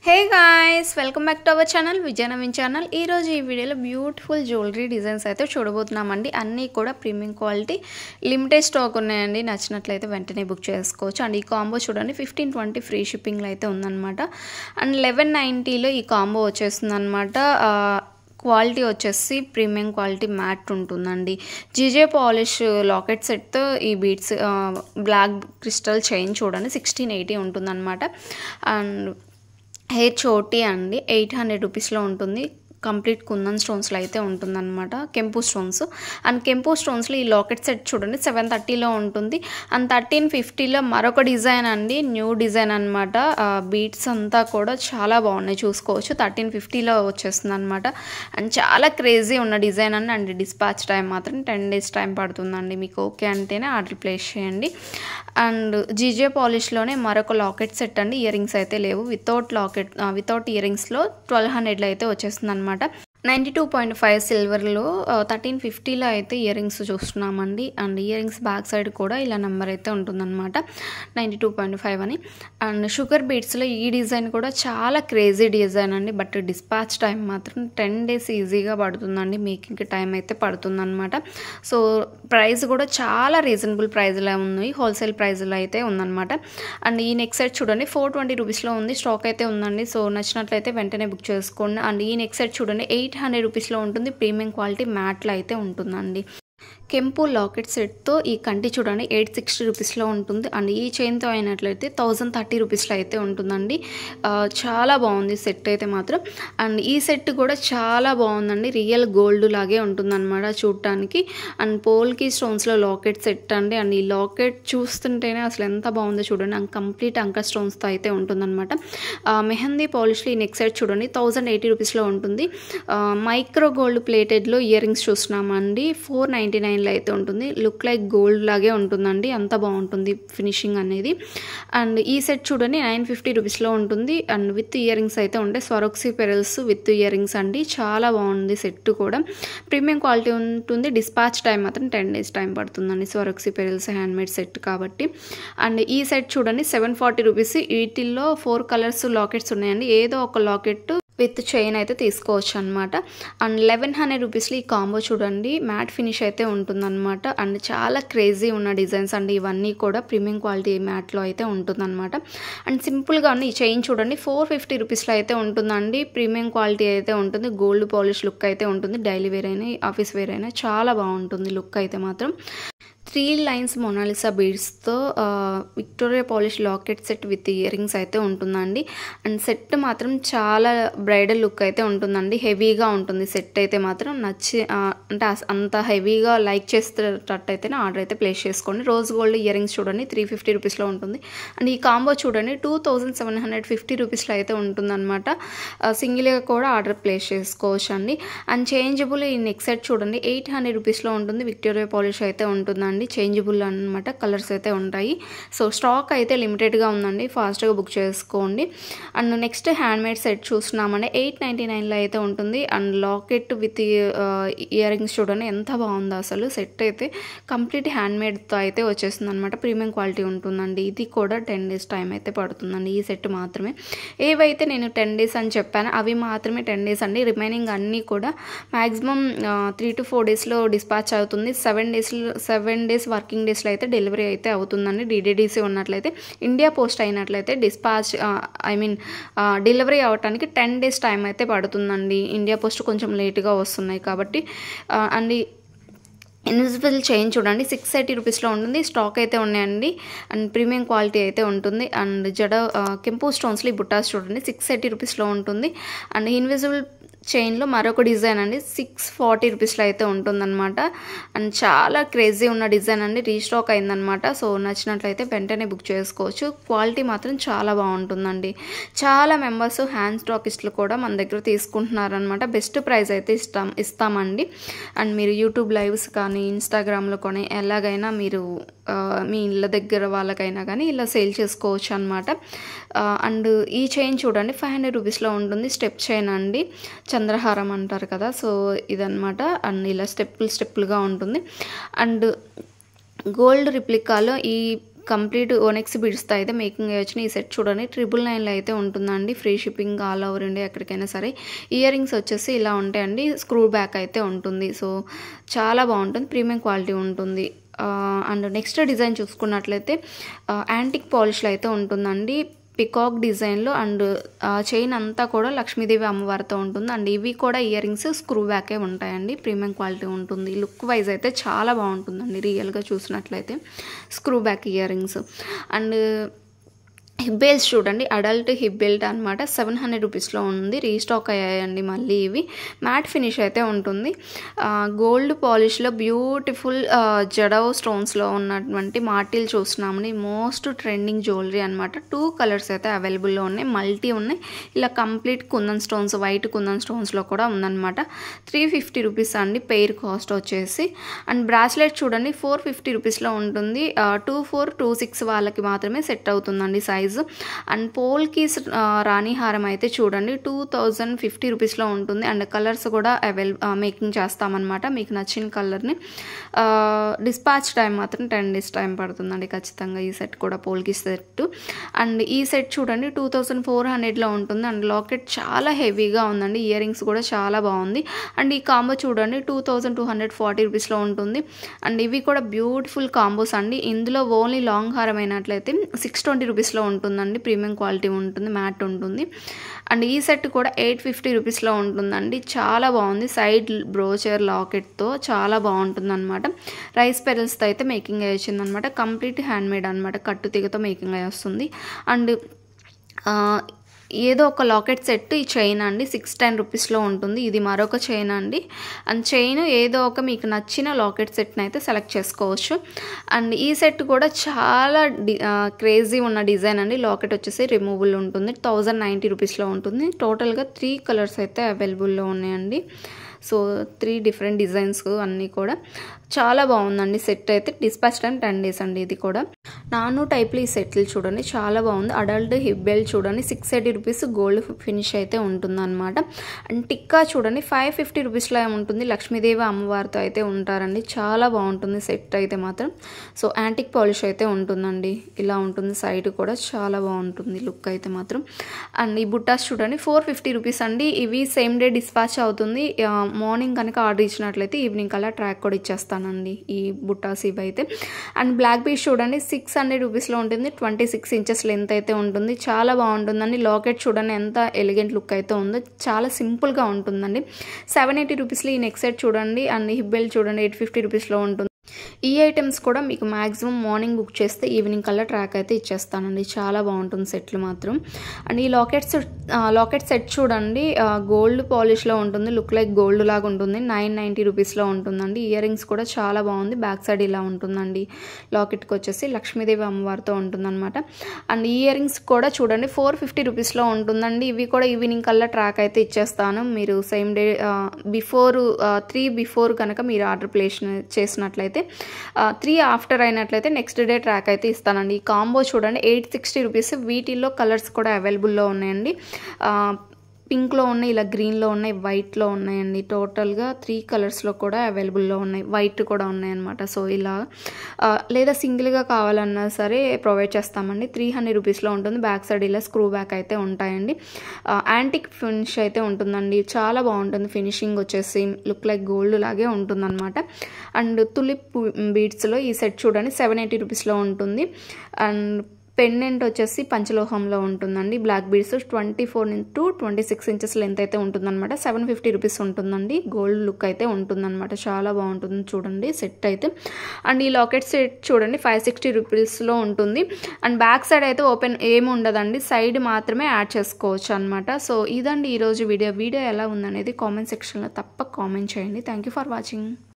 Hey guys, welcome back to our channel Vijay Naveen channel. ఈ రోజు ఈ వీడియోలో బ్యూటిఫుల్ జ్యువెలరీ డిజైన్స్ అయితే చూడబోతున్నామండి. అన్నీ కూడా ప్రీమియం క్వాలిటీ లిమిటెడ్ స్టాక్ ఉన్నాయండి. నచ్చినట్లయితే వెంటనే బుక్ చేసుకోవచ్చు. అండ్ ఈ కాంబో చూడండి 1520 ఫ్రీ షిప్పింగ్లో అయితే ఉందన్నమాట. అండ్ 1190లో ఈ కాంబో వచ్చేస్తుందన్నమాట. క్వాలిటీ వచ్చేసి ప్రీమియం క్వాలిటీ మ్యాట్ ఉంటుందండి. జీజే పాలిష్ లాకెట్ సెట్తో ఈ బీడ్స్ బ్లాక్ క్రిస్టల్ చైన్ చూడండి 1680 ఉంటుందన్నమాట. అండ్ హెయిర్ చోటీ అండి 800 రూపీస్లో ఉంటుంది. కంప్లీట్ కుందన్ స్టోన్స్లో అయితే ఉంటుందన్నమాట. కెంపు స్టోన్స్ అండ్ కెంపు స్టోన్స్లో ఈ లాకెట్ సెట్ చూడండి 730లో ఉంటుంది. అండ్ 1350లో మరొక డిజైన్ అండి, న్యూ డిజైన్ అనమాట. బీట్స్ అంతా కూడా చాలా బాగున్నాయి, చూసుకోవచ్చు. 1350లో వచ్చేస్తుంది అనమాట. అండ్ చాలా క్రేజీ ఉన్న డిజైన్ అండ్ డిస్పాచ్ టైం మాత్రం 10 days టైం పడుతుందండి. మీకు ఓకే అంటేనే ఆర్డర్ ప్లేస్ చేయండి. అండ్ జీజే పాలిష్లోనే మరొక లాకెట్ సెట్ అండి. ఇయర్ రింగ్స్ అయితే లేవు, వితౌట్ ఇయర్ రింగ్స్లో 1200లో అయితే వచ్చేస్తుంది అనమాట. 92.5 సిల్వర్లో 1350లో అయితే ఇయర్ రింగ్స్ చూస్తున్నామండి. And ear rings back side కూడా ఇలా నెంబర్ అయితే ఉంటుందన్నమాట 92.5 అని. అండ్ షుగర్ బీడ్స్లో ఈ డిజైన్ కూడా చాలా క్రేజీ డిజైన్ అండి. బట్ డిస్పాచ్ టైం మాత్రం 10 days ఈజీగా పడుతుందండి. మేకింగ్ టైం అయితే పడుతుందన్నమాట. సో ప్రైస్ కూడా చాలా రీజనబుల్ ప్రైస్లో ఉంది, హోల్సేల్ ప్రైస్లో అయితే ఉందన్నమాట. అండ్ ఈ నెక్ సెట్ చూడండి 420 రూపీస్లో ఉంది. స్టాక్ అయితే ఉందండి. సో నచ్చినట్లయితే వెంటనే బుక్ చేసుకోండి. అండ్ ఈ నెక్ సెట్ చూడండి 800 రూపీస్లో ఉంటుంది. ప్రీమియం క్వాలిటీ మ్యాట్లో అయితే ఉంటుందండి. కెంపు లాకెట్ సెట్తో ఈ కంటి చూడండి 860 రూపీస్లో ఉంటుంది. అండ్ ఈ చైన్తో అయినట్లయితే 1030 రూపీస్లో అయితే ఉంటుందండి. చాలా బాగుంది సెట్ అయితే మాత్రం. అండ్ ఈ సెట్ కూడా చాలా బాగుందండి, రియల్ గోల్డ్ లాగే ఉంటుందన్నమాట చూడటానికి. అండ్ పోల్కి స్టోన్స్లో లాకెట్ సెట్ అండి. అండ్ ఈ లాకెట్ చూస్తుంటేనే అసలు ఎంత బాగుందో చూడండి. అండ్ కంప్లీట్ అంక స్టోన్స్తో అయితే ఉంటుందన్నమాట. మెహందీ పాలిష్లో ఈ నెక్ సెట్ చూడండి 1080 రూపీస్లో ఉంటుంది. మైక్రో గోల్డ్ ప్లేటెడ్లో ఇయర్ రింగ్స్ చూస్తున్నామండి 499 అయితే ఉంటుంది. లుక్ లైక్ గోల్డ్ లాగే ఉంటుందండి, అంత బాగుంటుంది ఫినిషింగ్ అనేది. అండ్ ఈ సెట్ చూడండి 950 రూపీస్లో ఉంటుంది. అండ్ విత్ ఇయర్ రింగ్స్ అయితే ఉంటాయి. స్వరోక్సీ పెరల్స్ విత్ ఇయర్ రింగ్స్ అండి. చాలా బాగుంది సెట్ కూడా. ప్రీమియం క్వాలిటీ ఉంటుంది. డిస్పాచ్ టైం మాత్రం 10 days టైం పడుతుందండి. స్వరోక్సీ పెరల్స్ హ్యాండ్మేడ్ సెట్ కాబట్టి. అండ్ ఈ సెట్ చూడండి 740 రూపీస్. వీటిల్లో 4 కలర్స్ లాకెట్స్ ఉన్నాయండి. ఏదో ఒక లాకెట్ విత్ చైన్ అయితే తీసుకోవచ్చు అనమాట. అండ్ 1100 రూపీస్లో ఈ కాంబో చూడండి మ్యాట్ ఫినిష్ అయితే ఉంటుందన్నమాట. అండ్ చాలా క్రేజీ ఉన్న డిజైన్స్ అండి ఇవన్నీ కూడా. ప్రీమియం క్వాలిటీ మ్యాట్లో అయితే ఉంటుందన్నమాట. అండ్ సింపుల్గా ఉన్న ఈ చైన్ చూడండి 450 రూపీస్లో అయితే ఉంటుందండి. ప్రీమియం క్వాలిటీ అయితే ఉంటుంది. గోల్డ్ పాలిష్ లుక్ అయితే ఉంటుంది. డైలీ వేర్ అయినా ఆఫీస్ వేర్ అయినా చాలా బాగుంటుంది లుక్ అయితే మాత్రం. 3 lines మొనాలిసా బీడ్స్తో Victoria polish locket set with ear rings అయితే ఉంటుందండి. అండ్ సెట్ మాత్రం చాలా బ్రైడల్ లుక్ అయితే ఉంటుందండి. హెవీగా ఉంటుంది సెట్ అయితే మాత్రం. అంటే అంత హెవీగా లైక్ చేసేటట్టయితేనే ఆర్డర్ అయితే ప్లేస్ చేసుకోండి. రోజ్ గోల్డ్ ఇయర్ రింగ్స్ చూడండి 350 రూపీస్లో ఉంటుంది. అండ్ ఈ కాంబో చూడండి 2750 రూపీస్లో అయితే ఉంటుందన్నమాట. సింగిల్గా కూడా ఆర్డర్ ప్లేస్ చేసుకోవచ్చు అండి. అండ్ చేంజబుల్ ఈ నెక్ సెట్ చూడండి 800 రూపీస్లో ఉంటుంది. విక్టోరియా పాలిష్ అయితే ఉంటుందండి. చేంజబుల్ అనమాట, కలర్స్ అయితే ఉంటాయి. సో స్టాక్ అయితే లిమిటెడ్గా ఉందండి, ఫాస్ట్గా బుక్ చేసుకోండి. అండ్ నెక్స్ట్ హ్యాండ్మేడ్ సెట్ చూస్తున్నామండి 899లో అయితే ఉంటుంది. And locket with ear rings చూడండి ఎంత బాగుందో అసలు. సెట్ అయితే కంప్లీట్ హ్యాండ్మేడ్తో అయితే వచ్చేస్తుంది అనమాట. ప్రీమియం క్వాలిటీ ఉంటుందండి. ఇది కూడా 10 days టైం అయితే పడుతుందండి ఈ సెట్ మాత్రమే. ఏవైతే నేను 10 days అని చెప్పాను అవి మాత్రమే 10 days అండి. రిమైనింగ్ అన్నీ కూడా మ్యాక్సిమం 3 to 4 daysలో డిస్పాచ్ అవుతుంది. 7 days వర్కింగ్ డేస్లో అయితే డెలివరీ అయితే అవుతుందండి. DDDC ఉన్నట్లయితే, ఇండియా పోస్ట్ అయినట్లయితే డిస్పాచ్ డెలివరీ అవ్వటానికి 10 days టైం అయితే పడుతుందండి. ఇండియా పోస్ట్ కొంచెం లేట్గా వస్తున్నాయి కాబట్టి. అండ్ ఇన్విజిబుల్ చైన్ చూడండి 680 రూపీస్లో ఉంటుంది. స్టాక్ అయితే ఉన్నాయండి. అండ్ ప్రీమియం క్వాలిటీ అయితే ఉంటుంది. అండ్ కెంపు స్టోన్స్లో ఈ బుట్టాస్ చూడండి 680 రూపీస్లో ఉంటుంది. అండ్ ఇన్విజిబుల్ చైన్లో మరొక డిజైన్ అండి 640 రూపీస్లో అయితే ఉంటుందన్నమాట. అండ్ చాలా క్రేజీ ఉన్న డిజైన్ అండి, రీస్టాక్ అయిందనమాట. సో నచ్చినట్లయితే వెంటనే బుక్ చేసుకోవచ్చు. క్వాలిటీ మాత్రం చాలా బాగుంటుందండి. చాలా మెంబర్స్ హ్యాండ్ స్టాకిస్టులు కూడా మన దగ్గర తీసుకుంటున్నారనమాట. బెస్ట్ ప్రైస్ అయితే ఇస్తామండి. అండ్ మీరు యూట్యూబ్ లైవ్స్ కానీ ఇన్స్టాగ్రామ్లో కానీ ఎలాగైనా మీరు మీ ఇళ్ళ దగ్గర వాళ్ళకైనా కానీ ఇలా సేల్ చేసుకోవచ్చు అనమాట. అండ్ ఈ చైన్ చూడండి 500 రూపీస్లో ఉంటుంది. స్టెప్ చైన్ అండి, చంద్రహారం అంటారు కదా, సో ఇదనమాట. అండ్ ఇలా స్టెప్పులుగా ఉంటుంది. అండ్ గోల్డ్ రిప్లికాలో ఈ కంప్లీట్ ఓనెక్స్ బీడ్స్తో అయితే మేకింగ్ అయ్యొచ్చిన ఈ సెట్ చూడండి 999లో అయితే ఉంటుందండి. Free shipping all over India ఎక్కడికైనా సరే. ఇయర్ రింగ్స్ వచ్చేసి ఇలా ఉంటాయండి, స్క్రూ బ్యాక్ అయితే ఉంటుంది. సో చాలా బాగుంటుంది, ప్రీమియం క్వాలిటీ ఉంటుంది. అండ్ నెక్స్ట్ డిజైన్ చూసుకున్నట్లయితే యాంటిక్ పాలిష్లో అయితే ఉంటుందండి, పికాక్ డిజైన్లో. అండ్ చైన్ అంతా కూడా లక్ష్మీదేవి అమ్మవారితో ఉంటుంది. అండ్ ఇవి కూడా ఇయర్ రింగ్స్ స్క్రూ బ్యాకే ఉంటాయండి, ప్రీమియం క్వాలిటీ ఉంటుంది. లుక్ వైజ్ అయితే చాలా బాగుంటుందండి రియల్గా చూసినట్లయితే screw back ear rings. And hip belts చూడండి, అడల్ట్ హిప్ బెల్ట్ అనమాట, 700 రూపీస్లో ఉంది. రీస్టాక్ అయ్యాయండి మళ్ళీ ఇవి. మ్యాట్ ఫినిష్ అయితే ఉంటుంది. గోల్డ్ పాలిష్లో బ్యూటిఫుల్ జడవ్ స్టోన్స్లో ఉన్నటువంటి మాటిల్ చూస్తున్నామని, మోస్ట్ ట్రెండింగ్ జ్యువెలరీ అనమాట. 2 కలర్స్ అయితే అవైలబుల్లో ఉన్నాయి, మల్టీ ఉన్నాయి. ఇలా complete kundan stones, white kundan స్టోన్స్లో కూడా ఉందన్నమాట. 350 రూపీస్ అండి పెయిర్ కాస్ట్ వచ్చేసి. అండ్ బ్రాస్లెట్ చూడండి 450 రూపీస్లో ఉంటుంది. 24, 26 వాళ్ళకి మాత్రమే సెట్ అవుతుందండి సైజ్. అండ్ పోల్కీస్ రాణి హారం అయితే చూడండి 2050 రూపీస్లో ఉంటుంది. అండ్ కలర్స్ కూడా మేకింగ్ చేస్తామన్నమాట. మీకు నచ్చిన కలర్ని డిస్పాచ్ టైం మాత్రం 10 days టైం పడుతుందండి ఖచ్చితంగా. ఈ సెట్ కూడా పోల్కీస్ సెట్. అండ్ ఈ సెట్ చూడండి 2400లో ఉంటుంది. అండ్ లాకెట్ చాలా హెవీగా ఉందండి, ఇయర్ రింగ్స్ కూడా చాలా బాగుంది. అండ్ ఈ కాంబో చూడండి 2240 రూపీస్లో ఉంటుంది. అండ్ ఇవి కూడా బ్యూటిఫుల్ కాంబోస్ అండి. ఇందులో ఓన్లీ లాంగ్ హారం అయినట్లయితే 620 రూపీస్లో ఉంటుందండి, ప్రీమియం క్వాలిటీ ఉంటుంది, మ్యాట్ ఉంటుంది. అండ్ ఈ సెట్ కూడా 850 రూపీస్లో ఉంటుందండి, చాలా బాగుంది. సైడ్ బ్రోచర్ లాకెట్తో చాలా బాగుంటుంది అనమాట. రైస్ పెరల్స్తో అయితే మేకింగ్ అయ్యింది అనమాట, కంప్లీట్ హ్యాండ్మేడ్ అనమాట, కట్టు తీగతో మేకింగ్ అయ్యి వస్తుంది. అండ్ ఏదో ఒక లాకెట్ సెట్ ఈ చైన్ అండి 610 రూపీస్లో ఉంటుంది. ఇది మరొక చైన్ అండి. అండ్ చైన్ ఏదో ఒక మీకు నచ్చిన లాకెట్ సెట్ని అయితే సెలెక్ట్ చేసుకోవచ్చు. అండ్ ఈ సెట్ కూడా చాలా క్రేజీ ఉన్న డిజైన్ అండి. లాకెట్ వచ్చేసి రిమూవబుల్ ఉంటుంది, 1090 రూపీస్లో ఉంటుంది. టోటల్గా 3 కలర్స్ అయితే అవైలబుల్లో ఉన్నాయండి. సో 3 డిఫరెంట్ డిజైన్స్ అన్నీ కూడా చాలా బాగుందండి. సెట్ అయితే డిస్పాచ్ టైం 10 days అండి. ఇది కూడా నాను టైప్లో ఈ సెట్లు చూడండి చాలా బాగుంది. అడల్ట్ హిప్ బెల్ట్ చూడండి 680 రూపీస్ గోల్డ్ ఫినిష్ అయితే ఉంటుందన్నమాట. అండ్ టిక్కా చూడండి 550 రూపీస్లో ఉంటుంది, లక్ష్మీదేవి అమ్మవారితో అయితే ఉంటారండి, చాలా బాగుంటుంది సెట్ అయితే మాత్రం. సో యాంటిక్ పాలిష్ అయితే ఉంటుందండి, ఇలా ఉంటుంది. సైడ్ కూడా చాలా బాగుంటుంది లుక్ అయితే మాత్రం. అండ్ ఈ బుట్టాస్ చూడండి 450 రూపీస్ అండి. ఇవి సేమ్ డే డిస్పాచ్ అవుతుంది. మార్నింగ్ కనుక ఆర్డర్ ఇచ్చినట్లయితే ఈవినింగ్ కల్లా ట్రాక్ కూడా ఇచ్చేస్తానండి ఈ బుట్టాస్ ఇవైతే. అండ్ బ్లాక్ పీస్ చూడండి 600 రూపీస్లో ఉంటుంది, 26 ఇంచెస్ లెంత్ అయితే ఉంటుంది, చాలా బాగుంటుందండి. లాకెట్ చూడండి ఎంత ఎలిగెంట్ లుక్ అయితే ఉందో, చాలా సింపుల్గా ఉంటుందండి. 780 రూపీస్లో ఈ నెక్ సెట్ చూడండి. అండ్ హిప్ బెల్ట్ చూడండి 850 రూపీస్లో ఉంటుంది. ఈ ఐటమ్స్ కూడా మీకు మ్యాక్సిమం మార్నింగ్ బుక్ చేస్తే ఈవినింగ్ కల్లా ట్రాక్ అయితే ఇచ్చేస్తానండి, చాలా బాగుంటుంది సెట్లు మాత్రం. అండ్ ఈ లాకెట్ సెట్ చూడండి గోల్డ్ పాలిష్లో ఉంటుంది, లుక్ లైక్ గోల్డ్ లాగా ఉంటుంది, 990 రూపీస్లో ఉంటుందండి. ఇయర్ రింగ్స్ కూడా చాలా బాగుంది, బ్యాక్ సైడ్ ఇలా ఉంటుందండి. లాకెట్కి వచ్చేసి లక్ష్మీదేవి అమ్మవారితో ఉంటుందన్నమాట. అండ్ ఈ ఇయర్ రింగ్స్ కూడా చూడండి 450 రూపీస్లో ఉంటుందండి. ఇవి కూడా ఈవినింగ్ కల్లా ట్రాక్ అయితే ఇచ్చేస్తాను. మీరు సేమ్ డే బిఫోర్ 3 బిఫోర్ కనుక మీరు ఆర్డర్ ప్లేస్ చేసినట్లయితే 3 ఆఫ్టర్ అయినట్లయితే నెక్స్ట్ డే ట్రాక్ అయితే ఇస్తానండి. ఈ కాంబో చూడండి 860 రూపీస్. వీటిల్లో కలర్స్ కూడా అవైలబుల్లో ఉన్నాయండి. పింక్లో ఉన్నాయి, ఇలా గ్రీన్లో ఉన్నాయి, వైట్లో ఉన్నాయండి. టోటల్గా 3 కలర్స్లో కూడా అవైలబుల్లో ఉన్నాయి, వైట్ కూడా ఉన్నాయన్నమాట. సో ఇలా లేదా సింగిల్గా కావాలన్నా సరే ప్రొవైడ్ చేస్తామండి. 300 రూపీస్లో ఉంటుంది. బ్యాక్ సైడ్ ఇలా స్క్రూ బ్యాక్ అయితే ఉంటాయండి. యాంటిక్ ఫినిష్ అయితే ఉంటుందండి, చాలా బాగుంటుంది. ఫినిషింగ్ వచ్చేసి లుక్ లైక్ గోల్డ్ లాగే ఉంటుందన్నమాట. అండ్ తులిప్ బీడ్స్లో ఈ సెట్ చూడండి 780 రూపీస్లో ఉంటుంది. అండ్ పెండెంట్ వచ్చేసి పంచలోహంలో ఉంటుందండి. Black beads 24 to 26 inches length అయితే ఉంటుందన్నమాట. 750 రూపీస్ ఉంటుందండి. గోల్డ్ లుక్ అయితే ఉంటుందన్నమాట, చాలా బాగుంటుంది చూడండి సెట్ అయితే. అండ్ ఈ లాకెట్ సెట్ చూడండి 560 రూపీస్లో ఉంటుంది. అండ్ బ్యాక్ సైడ్ అయితే ఓపెన్ ఏమి ఉండదండి, సైడ్ మాత్రమే యాడ్ చేసుకోవచ్చు అనమాట. సో ఇదండి ఈరోజు వీడియో ఎలా ఉందనేది కామెంట్ సెక్షన్లో తప్పక కామెంట్ చేయండి. Thank you for watching.